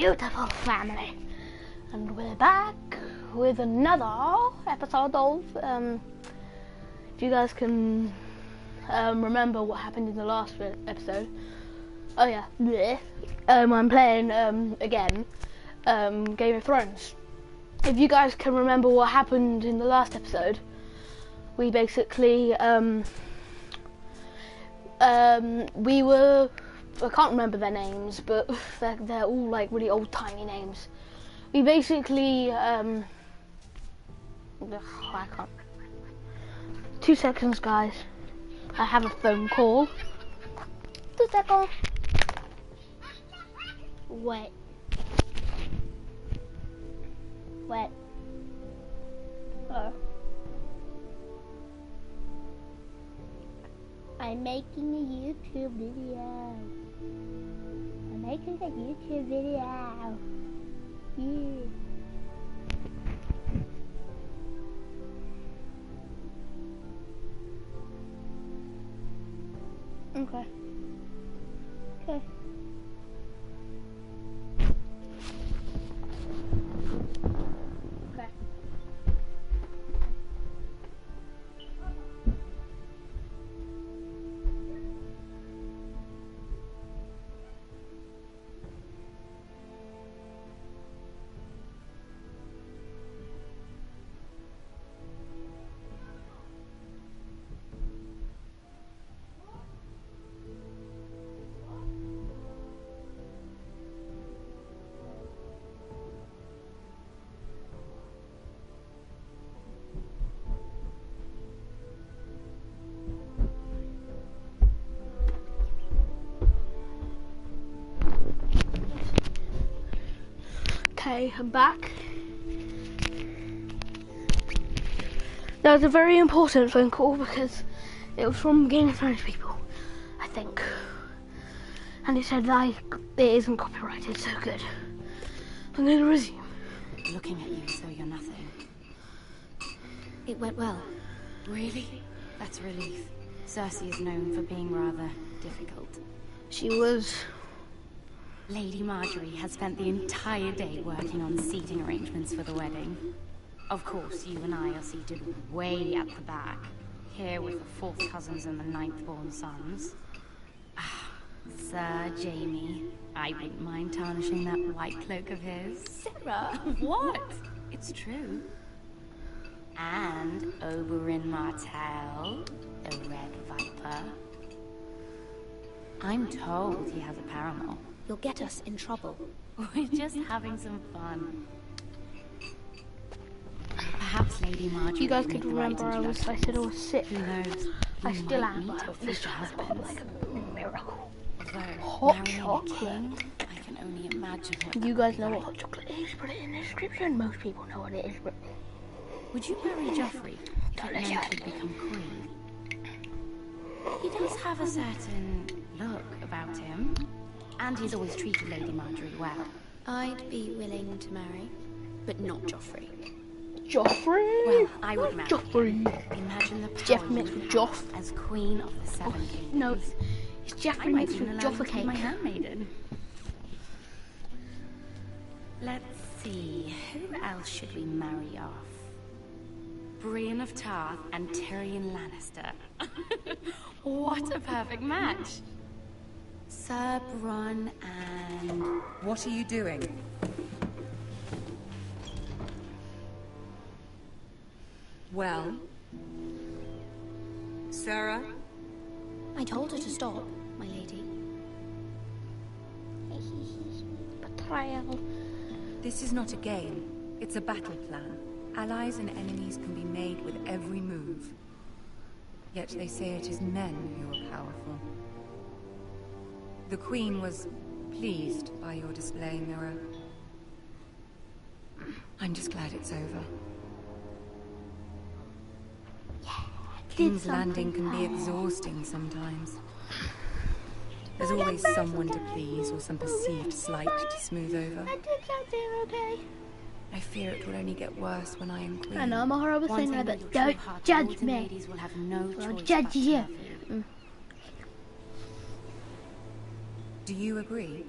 beautiful family, and we're back with another episode of if you guys can remember what happened in the last episode. Oh yeah, I'm playing again Game of Thrones. If you guys can remember what happened in the last episode, we basically we were, I can't remember their names, but they're all like really old-timey names. We basically, I can't. 2 seconds, guys. I have a phone call. 2 seconds. Wait. Hello. I'm making a YouTube video. Yeah. Okay. Okay. Okay, I'm back. That was a very important phone call because it was from Game of Thrones people, I think. And it said like it isn't copyrighted, so good. I'm going to resume. Looking at you so you're nothing. It went well. Really? That's a relief. Cersei is known for being rather difficult. She was... Lady Marjorie has spent the entire day working on seating arrangements for the wedding. Of course, you and I are seated way at the back, here with the 4th cousins and the 9th-born sons. Ah, Sir Jamie, I wouldn't mind tarnishing that white cloak of his. Sarah! What? It's true. And Oberyn Martell, the Red Viper. I'm told he has a paramour. You'll get us in trouble. We're just having some fun. Perhaps Lady Marjorie. You guys could remember I said I was sick. Who knows? I still am, but this time it's been like a miracle. Hot chocolate. I can only imagine what You guys know what hot chocolate is? Put it in the description. Most people know what it is, but... Would you marry Joffrey if it meant he'd become queen? He does have a certain look about him. And he's always treated Lady Marjorie well. I'd be willing to marry, but not Joffrey. Joffrey? Well, I would marry Joffrey. him. Imagine the power Jeff mixed with Joff. as queen of the 7 kingdoms. No, it's Jeffrey mixed with Joffa cake. My handmaiden. Let's see, who else should we marry off? Brienne of Tarth and Tyrion Lannister. What a perfect match. Sir Bronn and... What are you doing? Well? Sarah? I told her to stop, my lady. Betrayal. This is not a game. It's a battle plan. Allies and enemies can be made with every move. Yet they say it is men who are powerful. The Queen was pleased by your display, Mirror. I'm just glad it's over. King's Landing can be exhausting sometimes. There's always someone to please or some perceived slight to smooth over. I did something okay. I fear it will only get worse when I am queen. I know I'm a horrible One singer, thing but your don't true-hearted judge lords and me. ladies will have no I'll choice judge but to you. love you. Do you agree?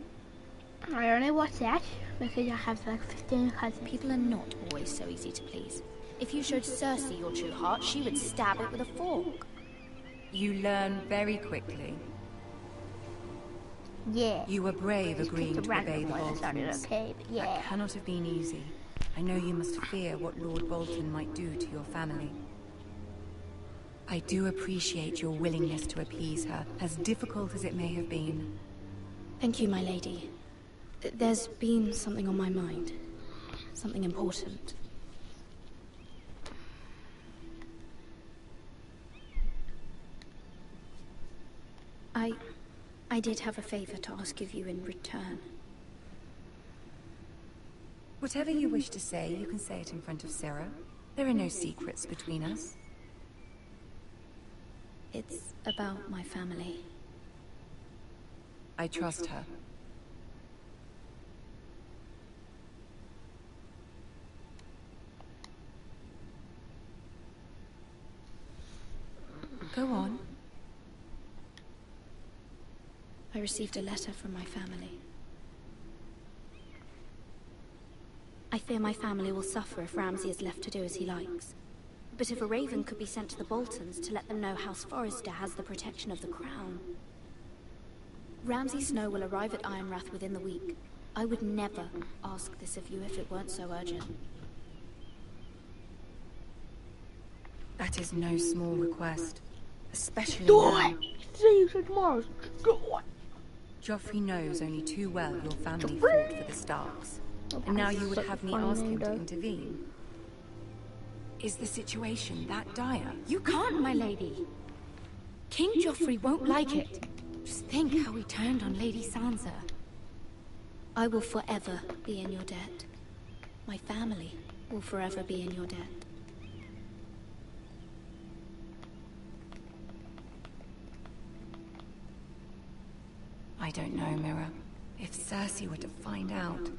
I only watch that because I have like 15 cousins. People are not always so easy to please. If you showed Cersei your true heart, she would stab it with a fork. You learn very quickly. Yeah. You were brave agreeing to obey the Boltons. Boltons. Okay, but yeah. That cannot have been easy. I know you must fear what Lord Bolton might do to your family. I do appreciate your willingness to appease her, as difficult as it may have been. Thank you, my lady. There's been something on my mind. Something important. I did have a favor to ask of you in return. Whatever you wish to say, you can say it in front of Sarah. There are no secrets between us. It's about my family. I trust her. Go on. I received a letter from my family. I fear my family will suffer if Ramsay is left to do as he likes. But if a raven could be sent to the Boltons to let them know House Forrester has the protection of the crown. Ramsay Snow will arrive at Ironrath within the week. I would never ask this of you if it weren't so urgent. That is no small request. Especially Do now. it! See you tomorrow. Do it! Joffrey knows only too well your family fought for the Starks. And now you would have me ask him to intervene. Is the situation that dire? You can't, my lady. King Joffrey won't like it. Just think how he turned on Lady Sansa. I will forever be in your debt. My family will forever be in your debt. I don't know, Mira. If Cersei were to find out...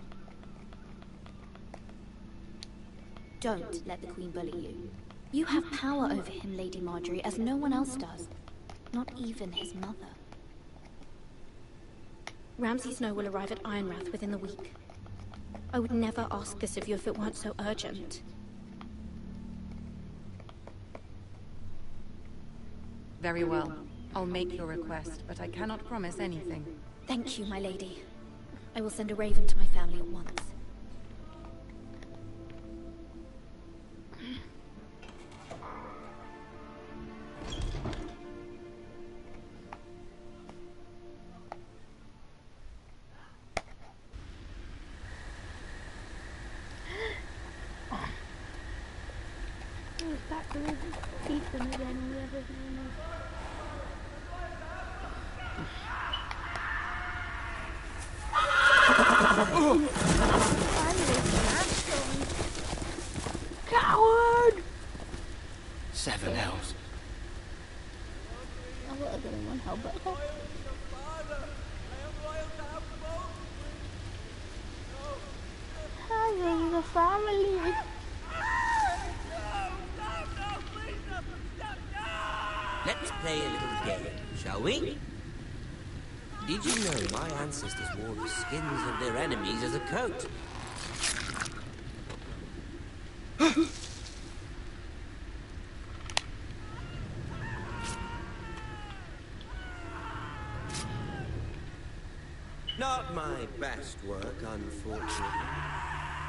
Don't let the Queen bully you. You have power over him, Lady Marjorie, as no one else does. Not even his mother. Ramsay Snow will arrive at Ironrath within the week. I would never ask this of you if it weren't so urgent. Very well. I'll make your request, but I cannot promise anything. Thank you, my lady. I will send a raven to my family at once. Back to Ethan again, whatever his name is. Coward! 7 hells. I would have given one hell, but hi, the family. Let's play a little game, shall we? Did you know my ancestors wore the skins of their enemies as a coat? Not my best work, unfortunately.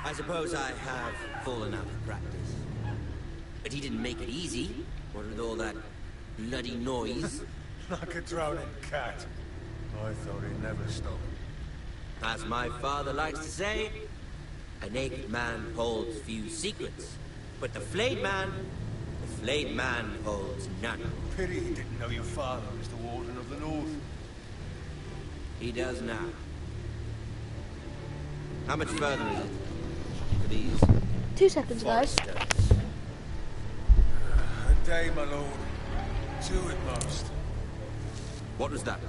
I suppose I have fallen out of practice. But he didn't make it easy, what with all that bloody noise. Like a drowning cat. I thought he'd never stop. As my father likes to say, a naked man holds few secrets, but the flayed man holds none. Pity he didn't know your father was the Warden of the North. He does now. How much further is it for these 2 seconds, guys. monsters? A day, my lord. 2 at most. What was that?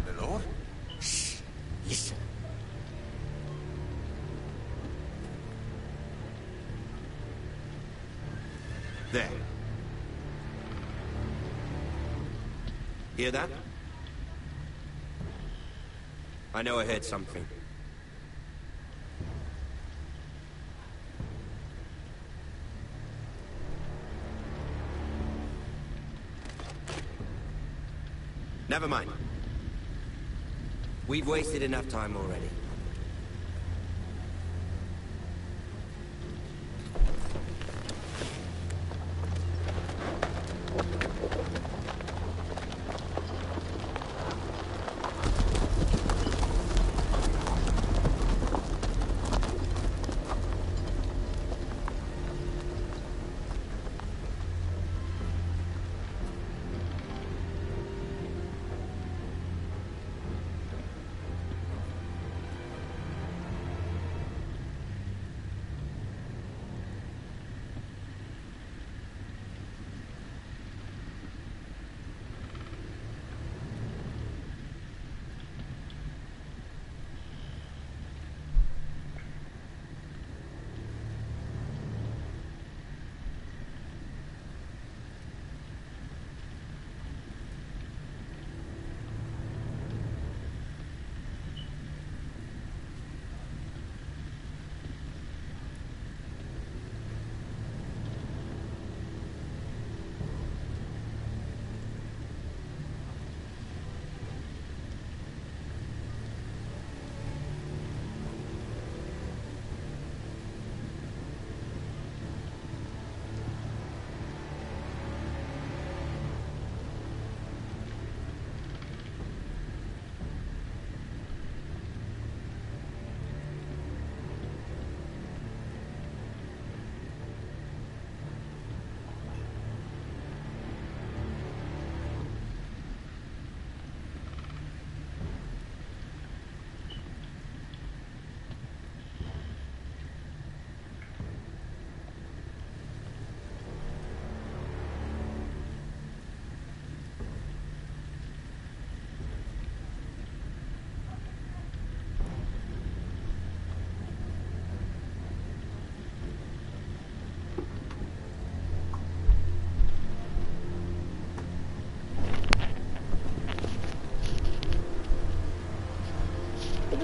My lord? Shh! Listen. There. Hear that? I know I heard something. Never mind. We've wasted enough time already.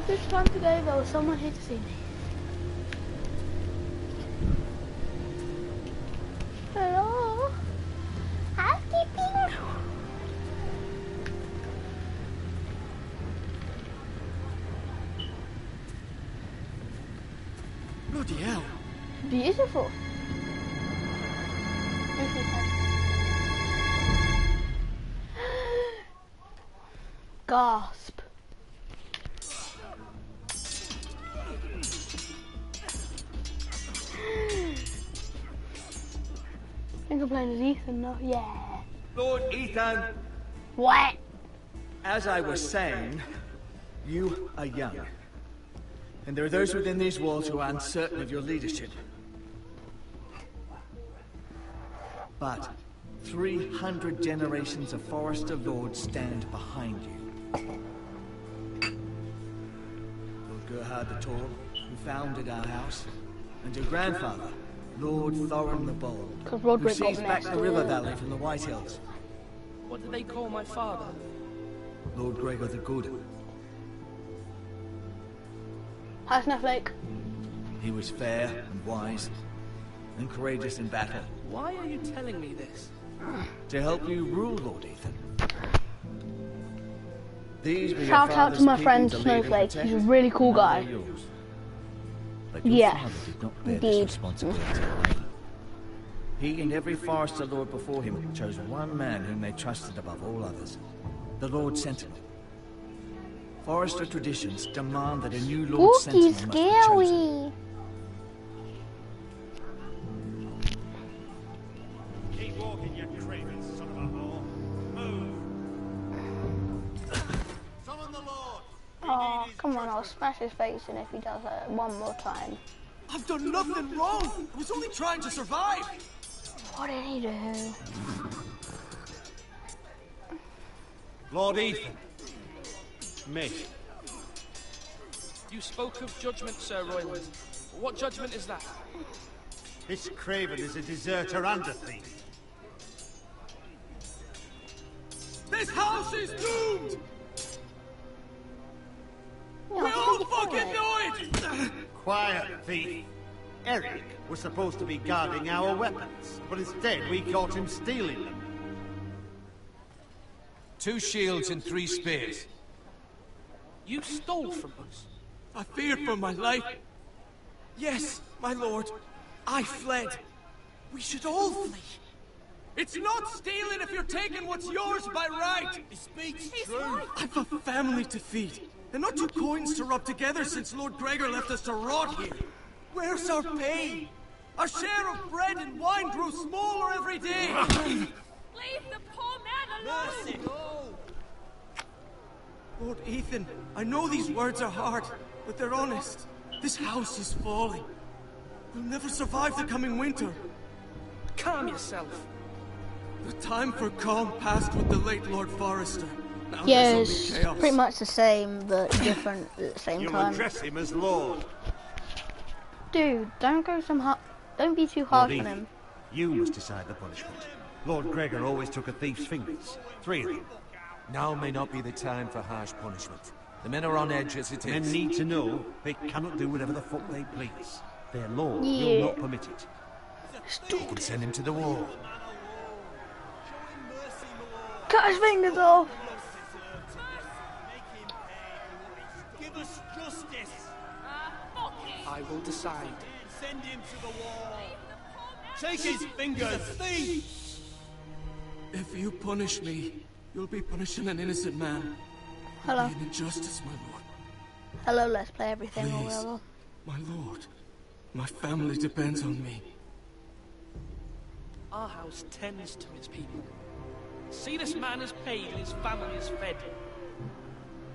This time to go, there was someone here to see me. Hello? Housekeeping? Bloody hell. Beautiful. Gasp. I think I'm playing as Ethan now. Yeah. Lord Ethan, What? as I was saying, you are young. And there are those within these walls who are uncertain of your leadership. But 300 generations of Forester Lords stand behind you. Lord Gerhard the Tall, who founded our house, and your grandfather, Lord Thorin the Bold, Because who Roderick got seized back next the to river it. valley from the White Hills. What did they call my father? Lord Gregor the Good. Hi, Snowflake. He was fair and wise, and courageous in battle. Why are you telling me this? To help you rule, Lord Ethan. These were your Shout out father's to my people friend to lead and Snowflake. protect, He's a really cool and now guy. they're yours. But your Yeah, father did not bear indeed. this responsibility alone. He and every Forester Lord before him chose one man whom they trusted above all others, the Lord Sentinel. Forester traditions demand that a new Lord Spooky, Sentinel must be chosen. scary. Keep walking, you craven son of a whore. Move. Summon the Lord. Oh, come on, I'll smash his face in if he does it one more time. I've done nothing wrong! I was only trying to survive! What did he do? Lord Ethan. Me. You spoke of judgment, Sir Royland. What judgment is that? This craven is a deserter and a thief. This house is doomed! Yeah, We I all think fucking it. know it! Quiet, thief. Eric was supposed to be guarding our weapons, but instead we caught him stealing them. 2 shields and 3 spears. You stole from us. I feared for my life. Yes, my lord. I fled. We should all flee. It's not stealing if you're taking what's yours by right. He speaks true. I've a family to feed, and not 2 coins to rub together since Lord Gregor left us to rot here. Where's our pay? Our share of bread and wine grows smaller every day. Leave the poor man alone! Mercy, no! Lord Ethan, I know these words are hard, but they're honest. This house is falling. We'll never survive the coming winter. Calm yourself. The time for calm passed with the late Lord Forrester. Now Yeah, there's it's only chaos. pretty much the same, but different at the same You'll time. address him as Lord. Dude, don't be too harsh on him. You must decide the punishment. Lord Gregor always took a thief's fingers. 3 of them. Now may not be the time for harsh punishment. The men are on edge as it is. Men need to know they cannot do whatever the fuck they please. Their lord Yeah. will not permit it. You can send him to the wall. Cut his fingers off! Give us justice. I will decide. Send him to the wall. Take his fingers, thief! If you punish me, you'll be punishing an innocent man. Hello. It'll be an injustice, my lord. Hello, let's play everything or Please. whatever. My lord, my family depends on me. Our house tends to its people. See, this man is paid and his family is fed.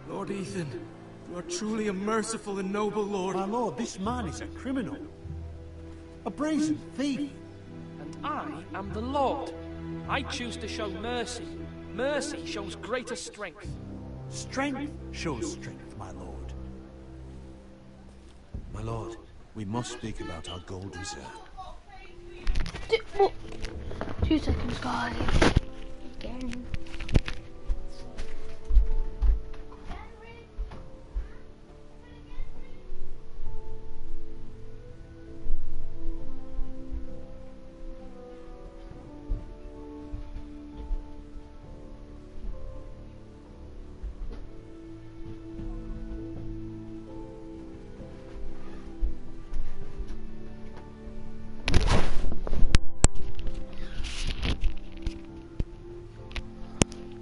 Lord Ethan, you are truly a merciful and noble lord. My lord, this man is a criminal. A brazen thief. And I am the Lord. I choose to show mercy. Mercy shows greater strength. Strength shows strength, my lord. My lord, we must speak about our gold reserve. Oh. 2 seconds, guys. Again.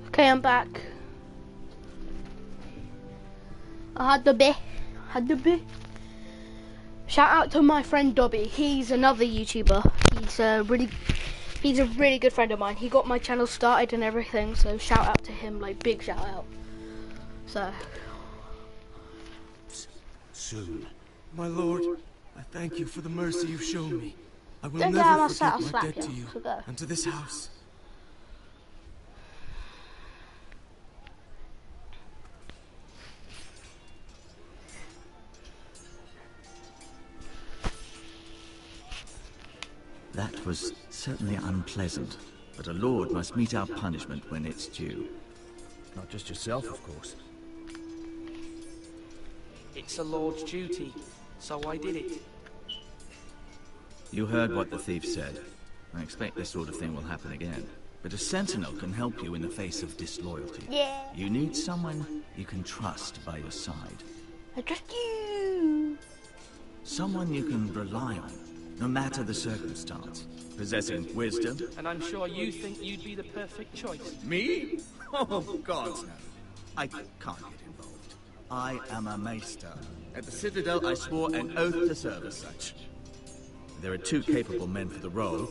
Okay, I'm back. I had the bit. Shout out to my friend Dobby. He's another YouTuber. He's a really good friend of mine. He got my channel started and everything. So shout out to him, like big shout out. So. Soon. My lord, I thank you for the mercy you've shown me. I will Don't get never out of my sight, I'll forget my slap debt to you. you So go. and to this house. That was certainly unpleasant, but a lord must meet our punishment when it's due. Not just yourself, of course. It's a lord's duty, so I did it. You heard what the thief said. I expect this sort of thing will happen again. But a sentinel can help you in the face of disloyalty. Yeah. You need someone you can trust by your side. I trust you. Someone you can rely on, no matter the circumstance. Possessing wisdom. And I'm sure you think you'd be the perfect choice. Me? Oh, God, no. I can't get involved. I am a maester. At the Citadel, I swore an oath to serve as such. There are 2 capable men for the role.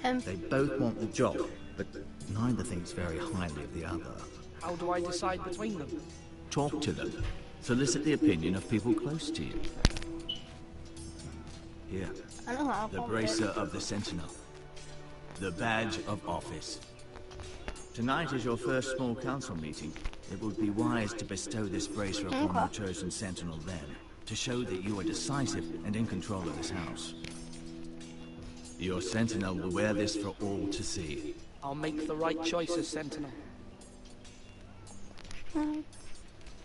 They both want the job, but neither thinks very highly of the other. How do I decide between them? Talk to them. Solicit the opinion of people close to you. Here, I know how the bracer of the Sentinel. The badge of office. Tonight is your first small council meeting. It would be wise to bestow this bracer upon your chosen Sentinel then, to show that you are decisive and in control of this house. Your Sentinel will wear this for all to see. I'll make the right choice as Sentinel.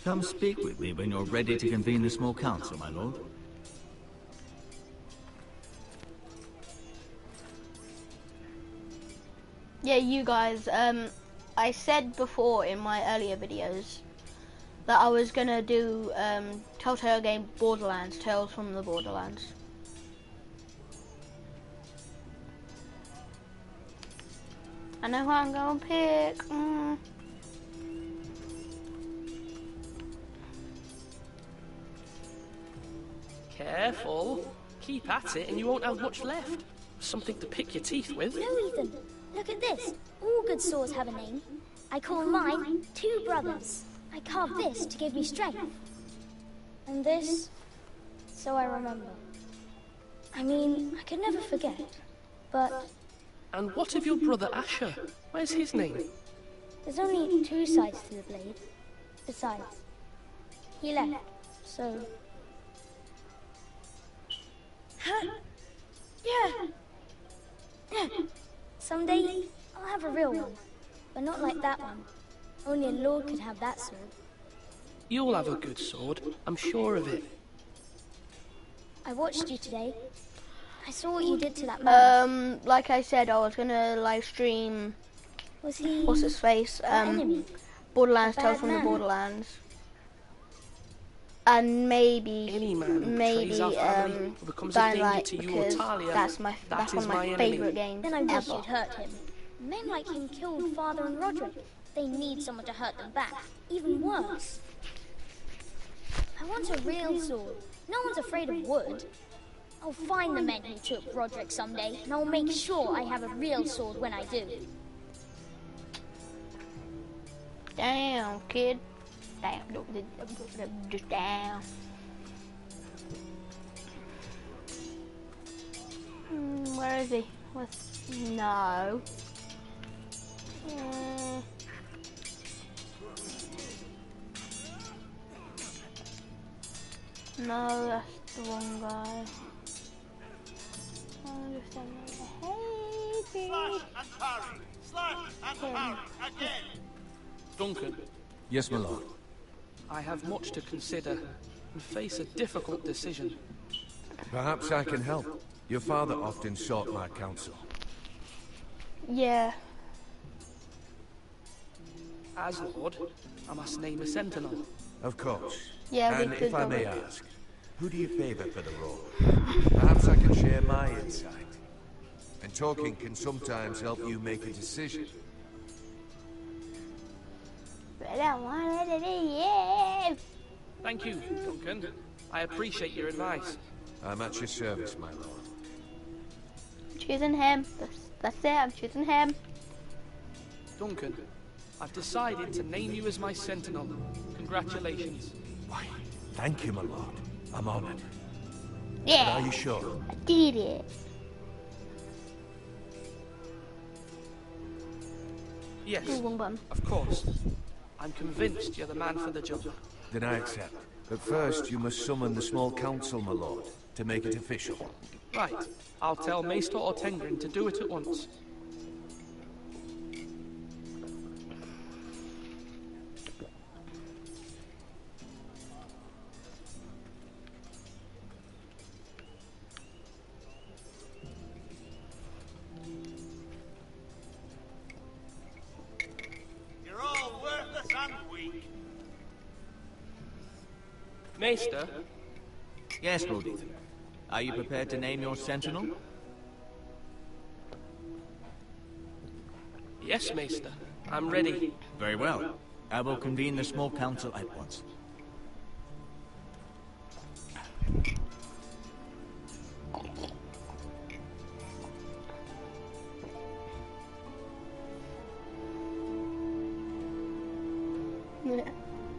Come speak with me when you're ready to convene the small council, my lord. Yeah, you guys, I said before in my earlier videos that I was gonna do Telltale game Borderlands, Tales from the Borderlands. I know who I'm gonna pick. Careful. Keep at it and you won't have much left. Something to pick your teeth with. No, Ethan. Look at this. All good swords have a name. I call mine Two Brothers. I carved this to give me strength. And this, so I remember. I mean, I could never forget, but... And what of your brother Asher? Where's his name? There's only two sides to the blade. Besides, he left, so... Huh? Yeah! Someday, I'll have a real one. But not like that one. Only a lord could have that sword. You'll have a good sword, I'm sure of it. I watched you today. I saw what you did to that man. Like I said, I was gonna live stream... Was he... What's his face? Enemy? Borderlands, A Tales bad from the man? Borderlands. And maybe, Any man who betrays our family or becomes a danger Dynamite, to you or because Talia, that's that one is of my my favourite enemy. games Then I wish ever. you'd hurt him. Men like him killed Father and Roderick. They need someone to hurt them back. Even worse. I want a real sword. No one's afraid of wood. I'll find the men who took Roderick someday, and I'll make sure I have a real sword when I do. Damn, kid. Damn, just down. Where is he? No. No, that's the wrong guy. Slash and parry! Slash and parry! Again! Duncan, Yes, my lord. I have much to consider and face a difficult decision. Perhaps I can help. Your father often sought my counsel. Yeah. As Lord, I must name a sentinel. Of course. Yeah, we and could if I go may with- ask, who do you favor for the role? Perhaps I can share my insight. And talking can sometimes help you make a decision. But I wanted to be you. Thank you, Duncan. I appreciate your advice. I'm at your service, my lord. Choosing him. That's it, I'm choosing him. Duncan, I've decided to name you as my sentinel. Congratulations. Why, thank you, my lord. I'm honored. Yeah. But are you sure? I did it. Yes, Ooh, wrong button. of course. I'm convinced you're the man for the job. Then I accept. But first, you must summon the small council, my lord, to make it official. Right, I'll tell Maester Ortengrin to do it at once. You're all worthless and weak. Maester, Yes, Lord Ethan. Are you prepared to name your sentinel? yes, Maester. I'm ready. Very well. I will convene the small council at once.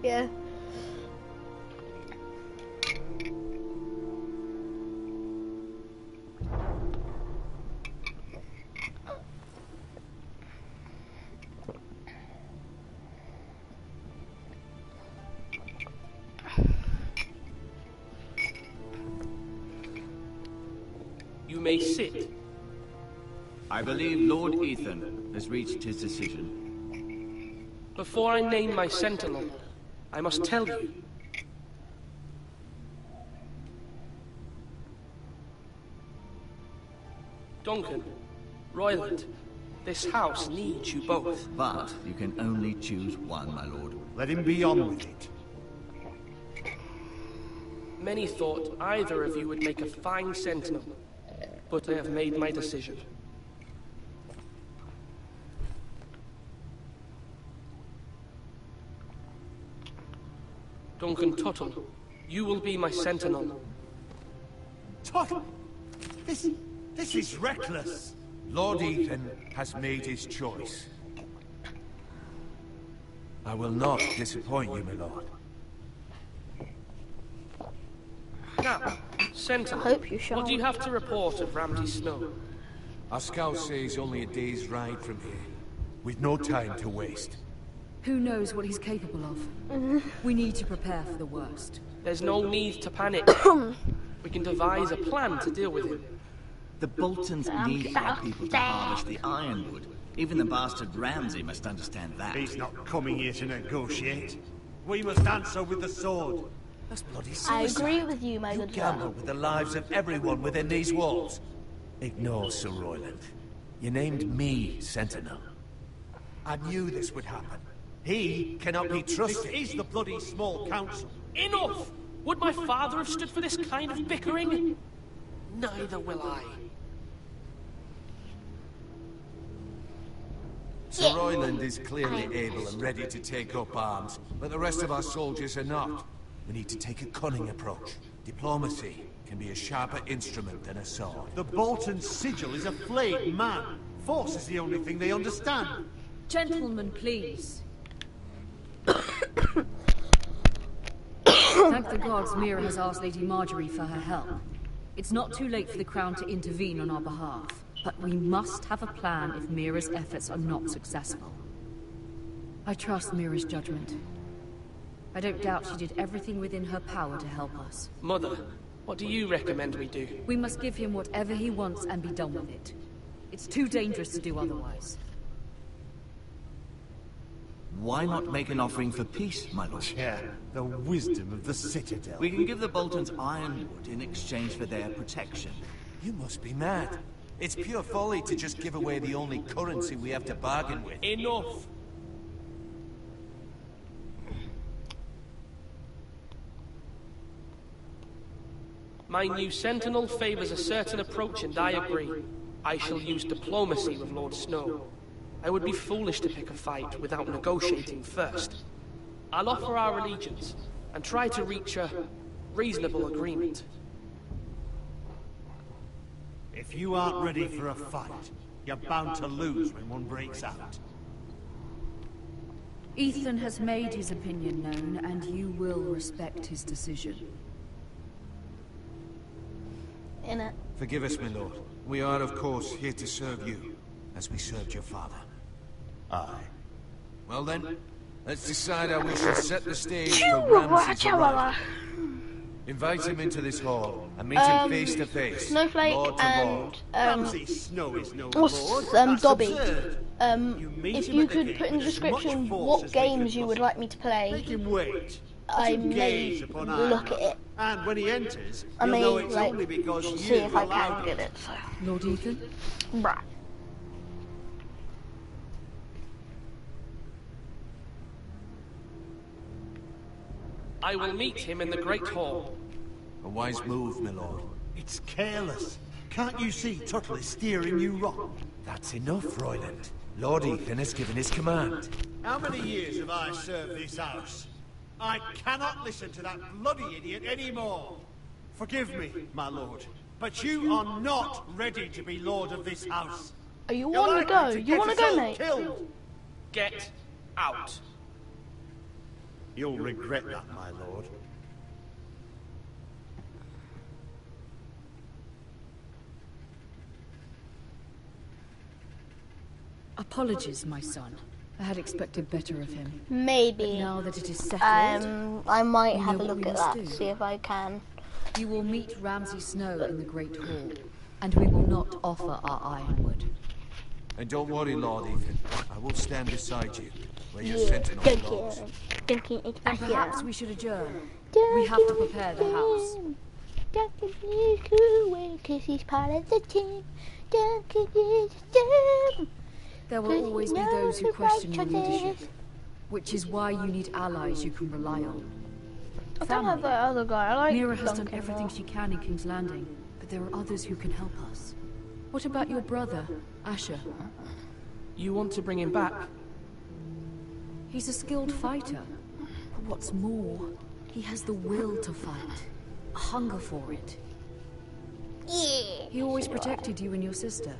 Yeah. You may sit. I believe Lord Ethan has reached his decision. Before I name my sentinel, I must tell you. Duncan, Royland, this house needs you both. But you can only choose one, my lord. Let him be on with it. Many thought either of you would make a fine sentinel, but I have made my decision. Duncan Tuttle, you will be my sentinel. Tuttle! This is reckless. Lord Ethan has made his choice. I will not disappoint you, my lord. Now, Sentinel, hope you shall. what do you have to report of Ramsay Snow? Our scout says only a day's ride from here, with no time to waste. Who knows what he's capable of? We need to prepare for the worst. There's no need to panic. We can devise a plan to deal with him. The Boltons need our people to harvest the ironwood. Even the bastard Ramsay must understand that. He's not coming here to negotiate. We must answer with the sword. That's bloody I suicide. agree with you, my good Gamble sir. with the lives of everyone within these walls. Ignore Sir Royland. You named me Sentinel. I knew this would happen. He cannot be trusted. This is the bloody small council. Enough! Would my father have stood for this kind of bickering? Neither will I. Sir Royland is clearly able and ready to take up arms, but the rest of our soldiers are not. We need to take a cunning approach. Diplomacy can be a sharper instrument than a sword. The Bolton sigil is a flayed man. Force is the only thing they understand. Gentlemen, please. Thank the gods Mira has asked Lady Marjorie for her help. It's not too late for the Crown to intervene on our behalf, but we must have a plan if Mira's efforts are not successful. I trust Mira's judgment. I don't doubt she did everything within her power to help us. Mother, what do you recommend we do? We must give him whatever he wants and be done with it. It's too dangerous to do otherwise. Why not make an offering for peace, my lord? Yeah, the wisdom of the Citadel. We can give the Boltons ironwood in exchange for their protection. You must be mad. It's pure folly to just give away the only currency we have to bargain with. Enough! My new sentinel favors a certain approach, and I agree. I shall use diplomacy with Lord Snow. I would be foolish to pick a fight without negotiating first. I'll offer our allegiance, and try to reach a reasonable agreement. If you aren't ready for a fight, you're bound to lose when one breaks out. Ethan has made his opinion known, and you will respect his decision. In it. Forgive us, my lord. We are, of course, here to serve you, as we served your father. Aye. Well then, let's decide how we shall set the stage for Ramsay's arrival. Invite him into this hall and meet him face to face. Snowflake Lord to Lord. Ramsay Snow is no what's lord. That's Dobby? absurd. If you could put in the description what games you would like me to play, Make him wait. I may look at it. And when he enters, I you'll may know it's like only because see you if I allowed can it. get it. So. Lord Ethan? Right. I will meet him in the Great Hall. A wise move, my lord. It's careless. Can't you see Tuttle is steering you wrong? That's enough, Royland. Lord Ethan has given his command. How many years have I served this house? I cannot listen to that bloody idiot anymore. Forgive me, my lord, but you are not ready to be lord of this house. Are you You're want to likely go? to You get want to go, yourself mate? Killed. Get out. You'll regret that, my lord. Apologies, my son. I had expected better of him. Maybe. But now that it is settled, I might we have know a what look we at must that, do. see if I can. You will meet Ramsay Snow in the Great Hall, and we will not offer our ironwood. And don't worry, Lord Ethan. I will stand beside you, where your Yeah, sentinel thank belongs. you. thinking it's Then Asher. perhaps we should adjourn. We have to prepare the house. Duncan is cool because he's part of the team. Duncan is a team. There will always be those who question your leadership, which is why you need allies you can rely on. I don't have that other guy. I like Mira has done Duncan everything she can in King's Landing, but there are others who can help us. What about your brother, Asher? You want to bring him back? He's a skilled fighter. But what's more, he has the will to fight, a hunger for it. Yeah. He always protected you and your sister.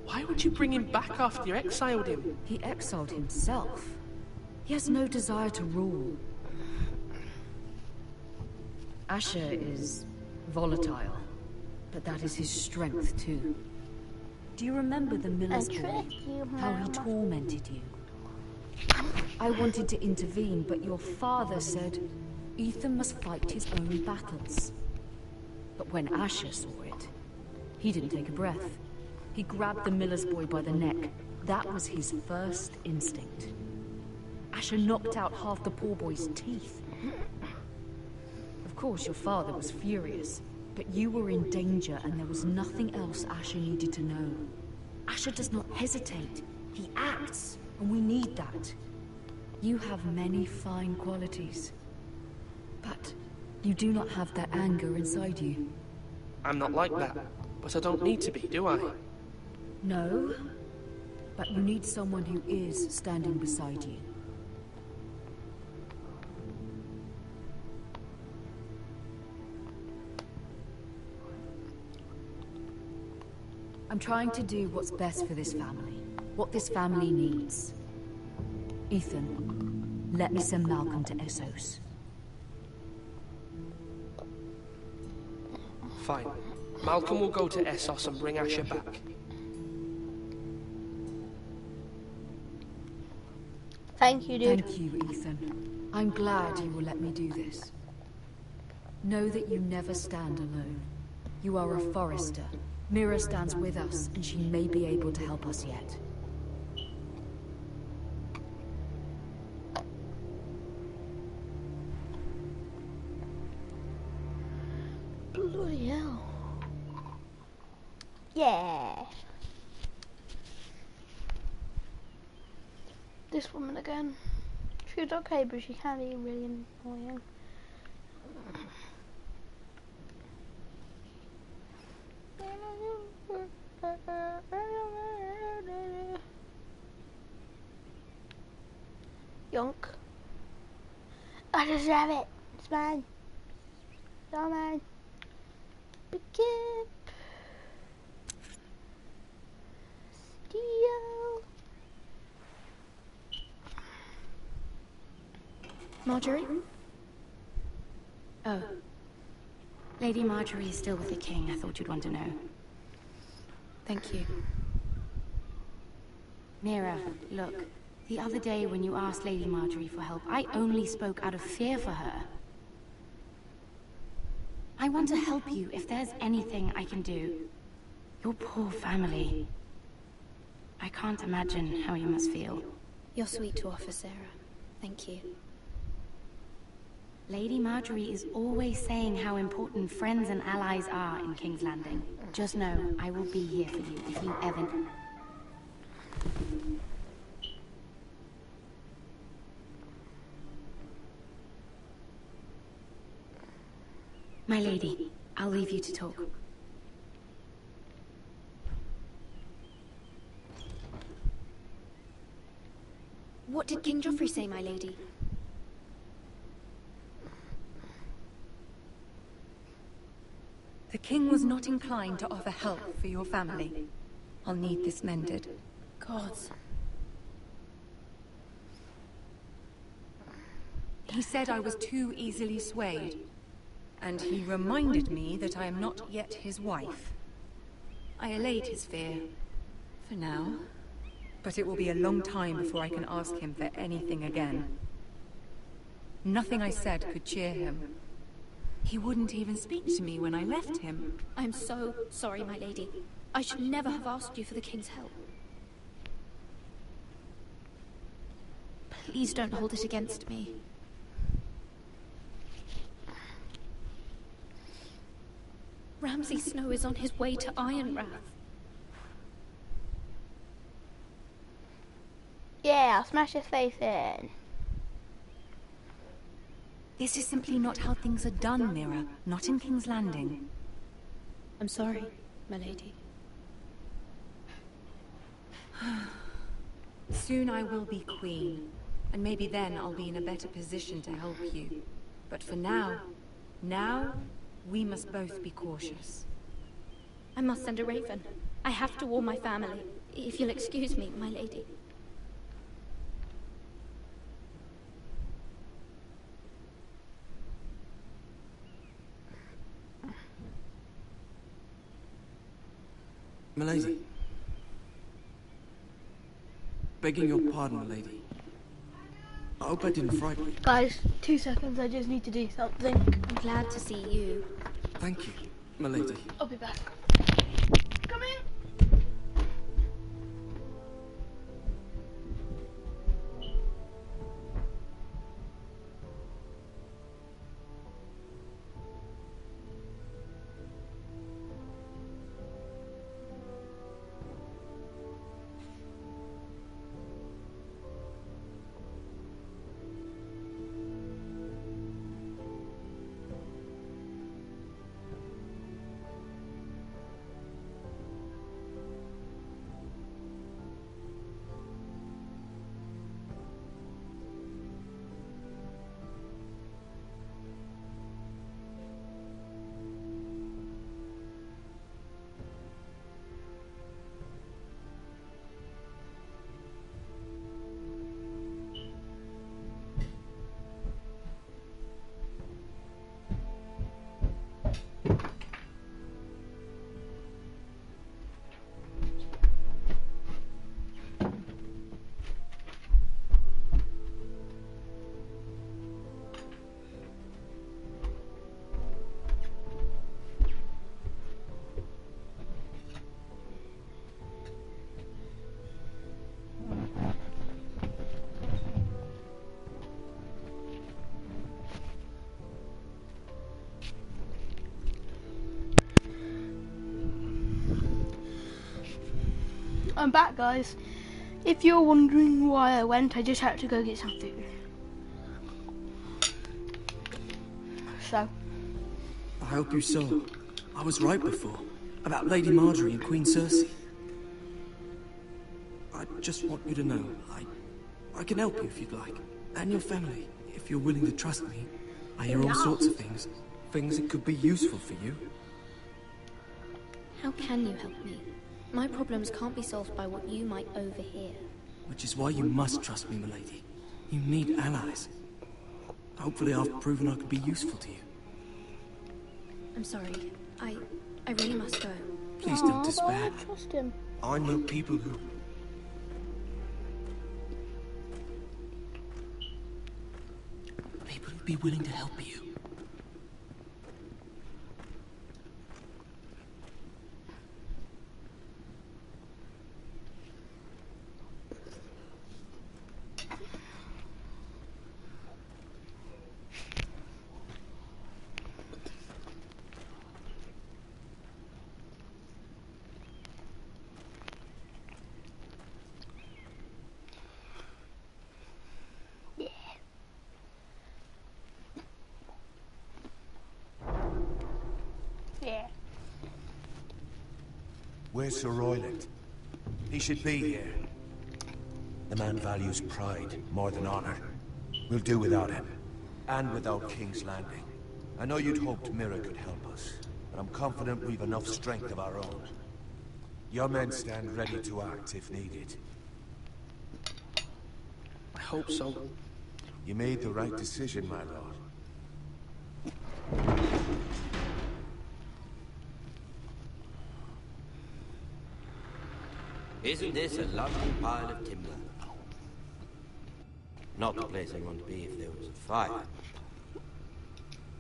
Why would you bring him back after you exiled him? He exiled himself. He has no desire to rule. Asher is volatile, but that is his strength too. Do you remember the miller's boy? How he tormented you? I wanted to intervene, but your father said Ethan must fight his own battles. But when Asher saw it, he didn't take a breath. He grabbed the miller's boy by the neck. That was his first instinct. Asher knocked out half the poor boy's teeth. Of course, your father was furious, but you were in danger and there was nothing else Asher needed to know. Asher does not hesitate. He acts, and we need that. You have many fine qualities, but you do not have that anger inside you. I'm not like that, but I don't need to be, do I? No, but you need someone who is standing beside you. I'm trying to do what's best for this family, what this family needs. Ethan, let me send Malcolm to Essos. Fine. Malcolm will go to Essos and bring Asher back. Thank you, dude. Thank you, Ethan. I'm glad you will let me do this. Know that you never stand alone. You are a Forrester. Mira stands with us, and she may be able to help us yet. Bloody hell. Yeah. This woman again. She's okay, but she can be really annoying. Yonk. I deserve it. It's mine. It's all mine. Pick it. Steal. Marjorie? Oh. Lady Marjorie is still with the king. I thought you'd want to know. Thank you. Mira, look. The other day when you asked Lady Marjorie for help, I only spoke out of fear for her. I want to help you if there's anything I can do. Your poor family. I can't imagine how you must feel. You're sweet to offer, Sarah. Thank you. Lady Marjorie is always saying how important friends and allies are in King's Landing. Just know, I will be here for you if you ever... My lady, I'll leave you to talk. What did King Joffrey say, my lady? The king was not inclined to offer help for your family. I'll need this mended. Gods. He said I was too easily swayed. And he reminded me that I am not yet his wife. I allayed his fear. For now. But it will be a long time before I can ask him for anything again. Nothing I said could cheer him. He wouldn't even speak to me when I left him. I'm so sorry, my lady. I should never have asked you for the king's help. Please don't hold it against me. Ramsay Snow is on his way to Ironrath. Yeah, I'll smash his face in. This is simply not how things are done, Mira. Not in King's Landing. I'm sorry, my lady. Soon I will be queen, and maybe then I'll be in a better position to help you. But for now, we must both be cautious. I must send a raven. I have to warn my family. If you'll excuse me, my lady. Milady. Begging your pardon, milady. I hope I didn't frighten you. Guys, 2 seconds, I just need to do something. I'm glad to see you. Thank you, milady. I'll be back. Come in. I'm back, guys. If you're wondering why I went, I just had to go get some food. So. I hope you saw. I was right before. About Lady Marjorie and Queen Cersei. I just want you to know, I can help you if you'd like. And your family, if you're willing to trust me. I hear all sorts of things. Things that could be useful for you. How can you help me? My problems can't be solved by what you might overhear. Which is why you must trust me, milady. You need allies. Hopefully I've proven I could be useful to you. I'm sorry. I really must go. Please don't despair. I trust him. I know people who... People who'd be willing to help you. Yeah. Where's Sir Royland? He should be here. The man values pride more than honor. We'll do without him. And without King's Landing. I know you'd hoped Mira could help us, but I'm confident we've enough strength of our own. Your men stand ready to act if needed. I hope so. You made the right decision, my lord. Isn't this a lovely pile of timber? Not the place I'd want to be if there was a fire.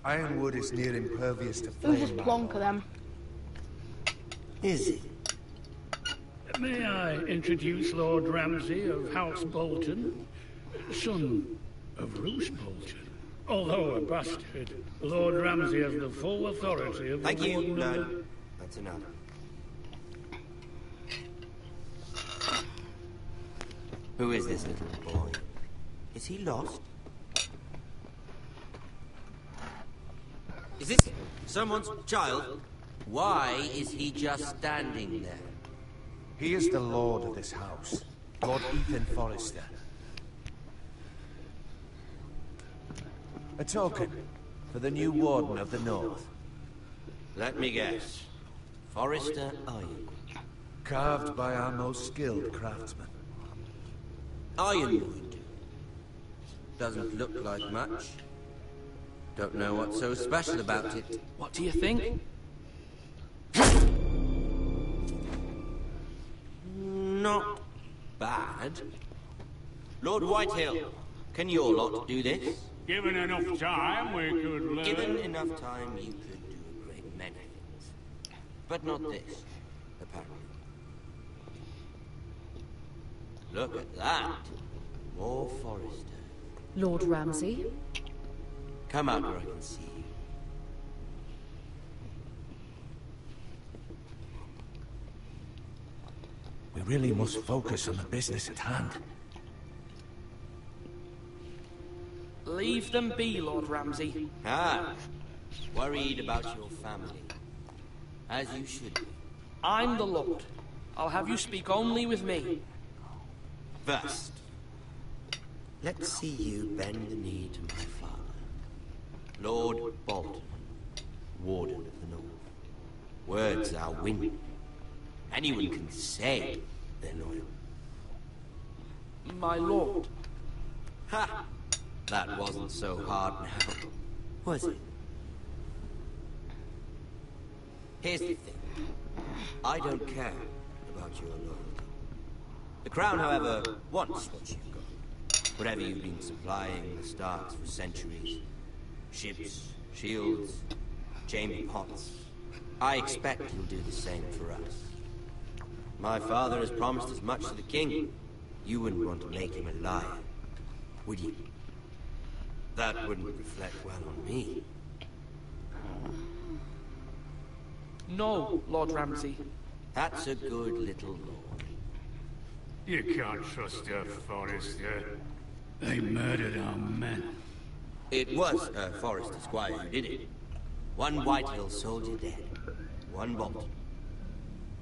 Ironwood is near impervious to It was flame, just my plonk of lord. them. Is it? May I introduce Lord Ramsay of House Bolton? Son of Roose Bolton. Although a bastard, Lord Ramsay has the full authority of the Thank you, Warden of the... no. That's enough. Who is this little boy? Is he lost? Is this someone's child? Why is he just standing there? He is the lord of this house, Lord Ethan Forrester. A token for the new Warden of the North. Let me guess. Forrester Iron. Carved by our most skilled craftsmen. Ironwood. Doesn't look like much. Don't know what's so special about it. What do you think? Not bad. Lord Whitehill, can your lot do this? Given enough time, we could learn... Given enough time, you could do a great many things. But not this, apparently. Look at that. More Forrester. Lord Ramsay? Come out where I can see you. We really must focus on the business at hand. Leave them be, Lord Ramsay. Ah, worried about your family. As you should be. I'm the Lord. I'll have you speak only with me. First, let's see you bend the knee to my father, Lord Bolton, Warden of the North. Words are wind. Anyone can say they're loyal. My lord. Ha! That wasn't so hard now, was it? Here's the thing. I don't care about your loyalty. The Crown, however, wants what you've got. Whatever you've been supplying the Starks for centuries. Ships, shields, chamber pots. I expect you'll do the same for us. My father has promised as much to the king. You wouldn't want to make him a liar, would you? That wouldn't reflect well on me. No, Lord Ramsay. That's a good little lord. You can't trust her, Forrester. They murdered our men. It was Forrester Squire who did it. One Whitehill soldier dead. One Bolton.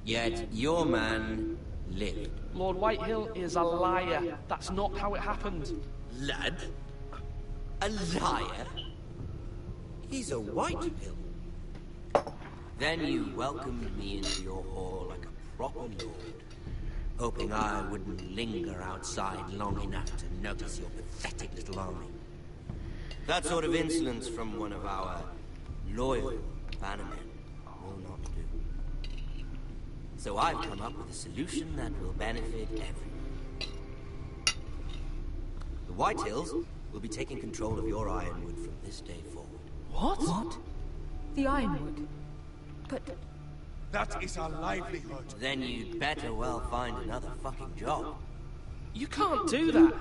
Yet your man lived. Lord Whitehill is a liar. That's not how it happened. Lad? A liar? He's a Whitehill. Then you welcomed me into your hall like a proper lord, hoping I wouldn't linger outside long enough to notice your pathetic little army. That sort of insolence from one of our loyal bannermen will not do. So I've come up with a solution that will benefit everyone. The Whitehills will be taking control of your Ironwood from this day forward. What? The Ironwood? But... That is our livelihood. Then you'd better well find another fucking job. You can't do that.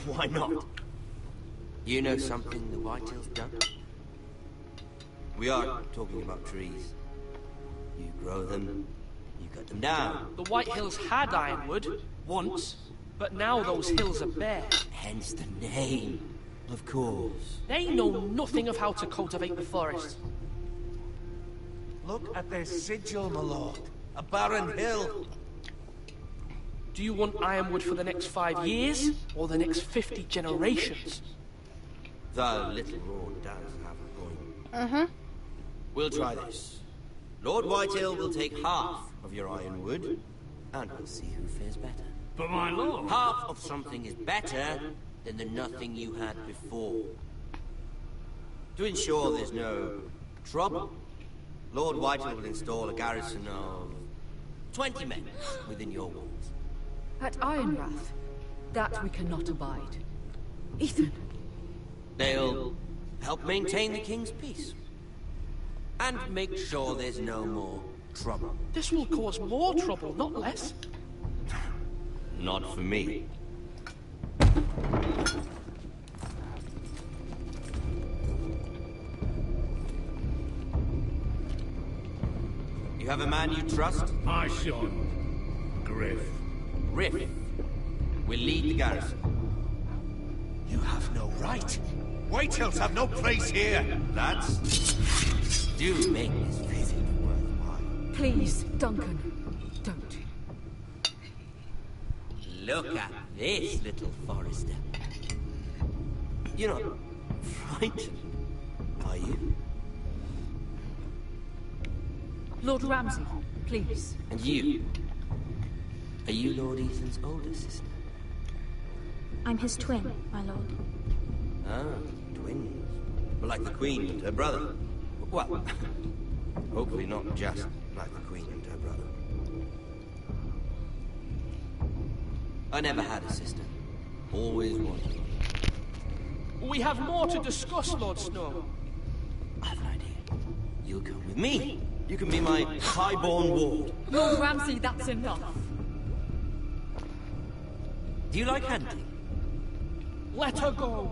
Why not? You know something the Whitehill's done? We are talking about trees. You grow them, you cut them down. The Whitehills had Ironwood, once, but now those hills are bare. Hence the name, of course. They know nothing of how to cultivate the forest. Look at their sigil, my lord. A barren hill. Do you want Ironwood for the next 5 years, or the next 50 generations? The little lord does have a point. Mm-hmm. We'll try this. Lord Whitehill will take half of your Ironwood, and we'll see who fares better. But my lord... Half of something is better than the nothing you had before. To ensure there's no trouble, Lord Whitehill will install a garrison of 20 men within your walls. At Ironrath? That we cannot abide. Ethan! They'll help maintain the king's peace. And make sure there's no more trouble. This will cause more trouble, not less. Not for me. You have a man you trust? My son, Griff. Griff will lead the garrison. You have no right. Whitehills have no place here. Lads, do make this visit worthwhile. Please, Duncan, don't. Look at this, little Forrester. You're not frightened, are you? Lord Ramsay, please. And you? Are you Lord Ethan's older sister? I'm his twin, my lord. Ah, twins. Well, like the Queen and her brother. Well, hopefully not just like the Queen and her brother. I never had a sister. Always wanted. We have more to discuss, Lord Snow. I have an idea. You'll come with me. You can be my highborn ward. Lord Ramsay, that's enough. Do you like hunting? Let her go.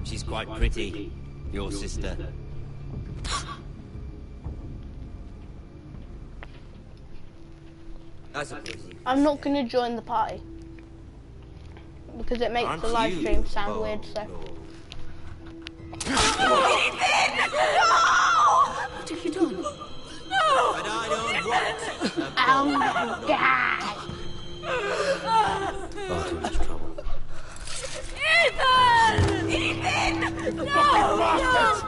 She's quite pretty, your sister. I suppose you... I'm not going to join the party. Because it makes Aren't the live you stream sound bold, weird, so... Lord? What have you done? But I don't want Oh my god! Far too much trouble. Ethan! Ethan! No! No!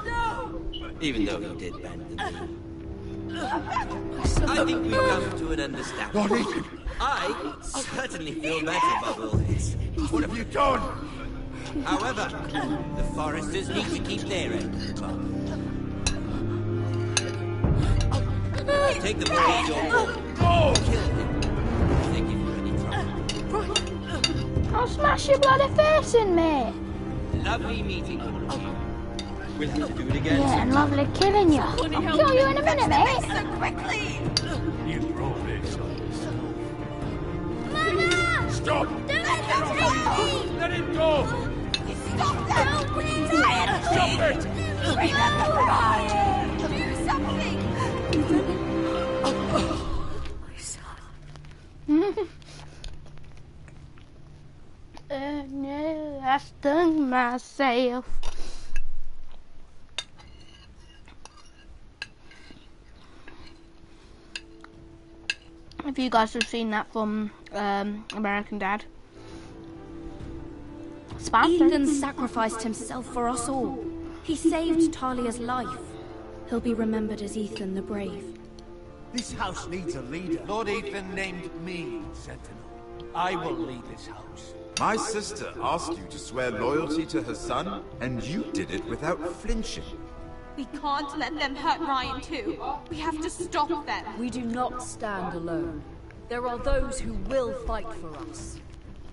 No! Even though he did bend the knee. I think we've come to an understanding. Lord Ethan! I certainly feel better about all this. What have you done? However, the Foresters need to keep their end of the bargain. Take the boy to your ward. Kill him. If they give you any trouble. I'll smash your bloody face in, mate! Lovely meeting you. We'll have to do it again. Yeah, and lovely killing you. I'll kill you in a minute, mate! So quickly! You brought this on yourself. Mama! Stop! Don't let him take me! Let him go! Stop that! We're tired! Stop it! Bring them the fire! Do something! My son. No, I stung myself. If you guys have seen that from American Dad. Ethan sacrificed himself for us all. He saved Talia's life. He'll be remembered as Ethan the Brave. This house needs a leader. Lord Ethan named me Sentinel. I will lead this house. My sister asked you to swear loyalty to her son, and you did it without flinching. We can't let them hurt Ryan too. We have to stop them. We do not stand alone. There are those who will fight for us.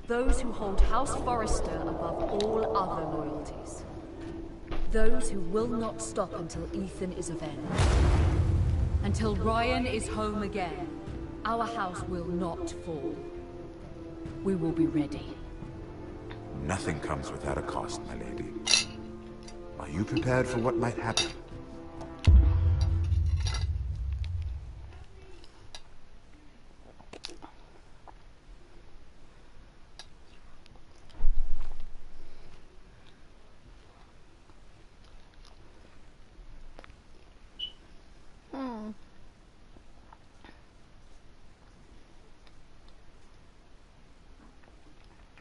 Those who hold House Forrester above all other loyalties. Those who will not stop until Ethan is avenged. Until Ryan is home again, our house will not fall. We will be ready. Nothing comes without a cost, my lady. Are you prepared for what might happen?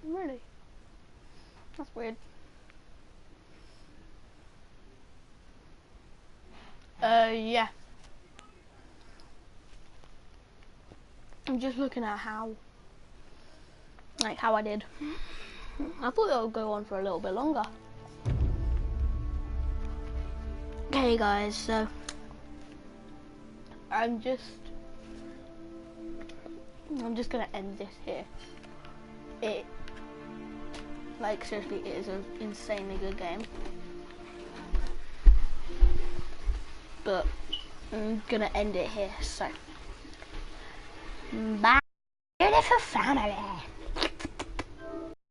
Really? That's weird. Yeah. I'm just looking at how I did. I thought it would go on for a little bit longer. Okay guys, so I'm just gonna end this here. Seriously, it is an insanely good game. But I'm gonna end it here, so bye, beautiful family.